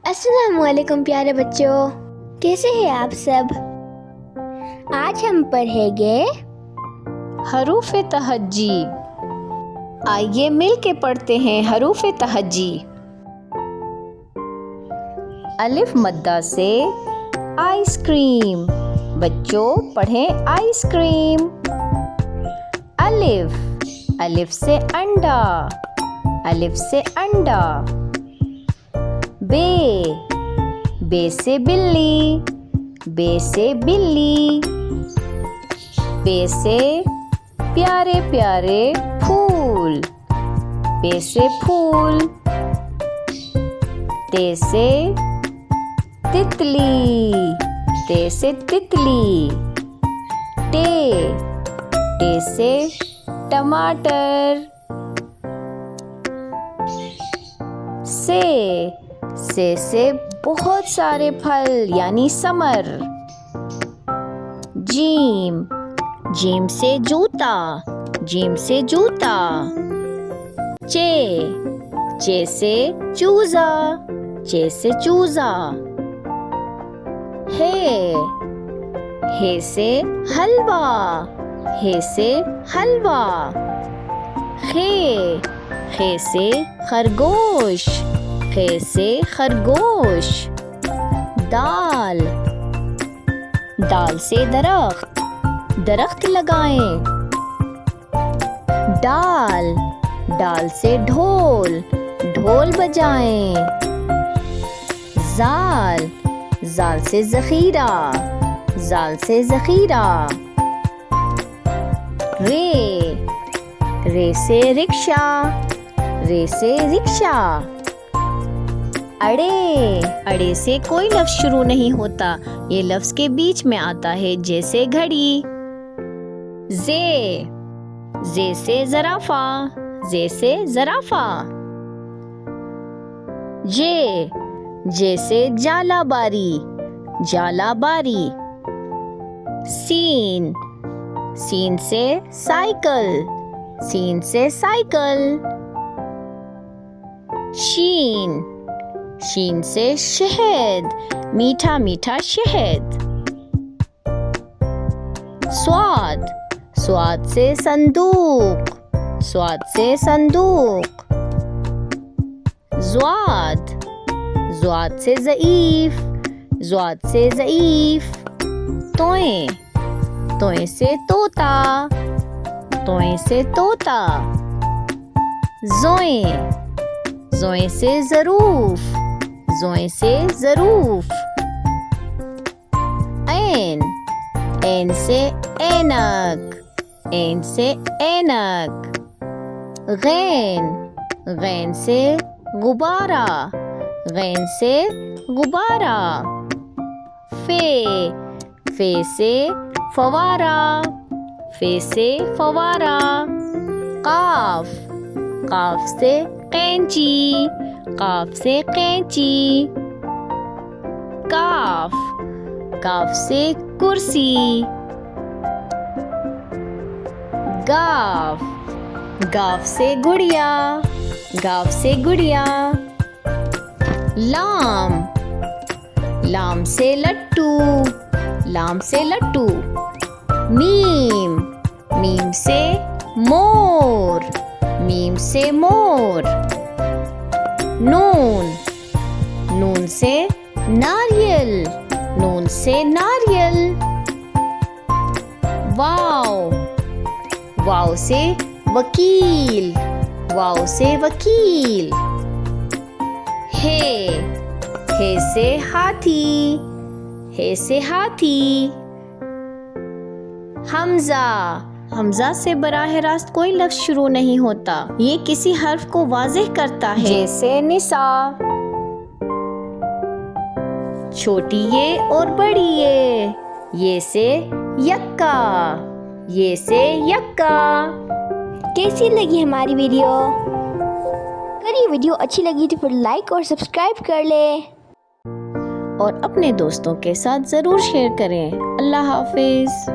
السلام علیکم پیارے بچوں، کیسے ہیں آپ سب؟ آج ہم پڑھیں گے حروف تہجی۔ آئیے مل کے پڑھتے ہیں حروف تہجی۔ الف مدہ سے آئس کریم، بچوں پڑھیں آئس کریم۔ الف، الف سے انڈا، الف سے انڈا۔ بے، بے سے بلی، بے سے بلی۔ بے سے پیارے پیارے پھول، بے سے پھول۔ تے سے تتلی، تے سے تتلی۔ ٹے، ٹے سے ٹماٹر۔ سے بہت سارے پھل یعنی ثمر۔ جیم، جیم سے جوتا، جیم سے جوتا۔ چے، چے سے چوزا، چے سے چوزا۔ ہے، ہے سے حلوہ، ہے سے حلوہ۔ خے، خے سے خرگوش، خے سے خرگوش۔ دال، دال سے درخت، درخت لگائیں۔ ڈال، ڈال سے ڈھول، ڈھول بجائیں۔ زال، زال سے ذخیرہ، زال سے ذخیرہ۔ رے، رے سے رکشہ، رے سے رکشہ۔ اڑے، اڑے سے کوئی لفظ شروع نہیں ہوتا، یہ لفظ کے بیچ میں آتا ہے جیسے گھڑی۔ زے، زے سے زرافہ، زے سے زرافہ۔ جے، جے سے جالا باری، جالا باری۔ سین، سین سے سائیکل، سین سے سائیکل۔ شین، شین سے شہد، میٹھا میٹھا شہد۔ سواد، سواد سے صندوق، سواد سے صندوق۔ زواد، زواد سے ضعیف، زواد سے ضعیف۔ توئیں، توئیں سے طوطا، توئیں سے طوطا۔ زوئیں، زوئیں سے ظروف، زوئیں سے ظروف۔ عین، عین سے اینک، عین سے اینک۔ غین، غین سے غبارہ، غین سے غبارہ۔ فے، فے سے فوارہ، فے سے فوارہ۔ قاف، قاف سے قینچی، قاف سے قینچی۔ کاف، کاف سے کرسی۔ گاف، گاف سے گڑیا، گاف سے گڑیا۔ لام، لام سے لٹو، لام سے لٹو۔ میم، میم سے مور، میم سے مور۔ نون، نون سے ناریل، نون سے ناریل۔ واو، واو سے وکیل، واو سے وکیل۔ ہے، ہے سے ہاتھی، ہے سے ہاتھی۔ حمزہ، حمزہ سے براہ راست کوئی لفظ شروع نہیں ہوتا، یہ کسی حرف کو واضح کرتا ہے جیسے نساء۔ چھوٹی یہ اور بڑی یہ سے یکا، یہ سے یکا۔ کیسی لگی ہماری ویڈیو؟ اگر یہ ویڈیو اچھی لگی تو پھر لائک اور سبسکرائب کر لیں اور اپنے دوستوں کے ساتھ ضرور شیئر کریں۔ اللہ حافظ۔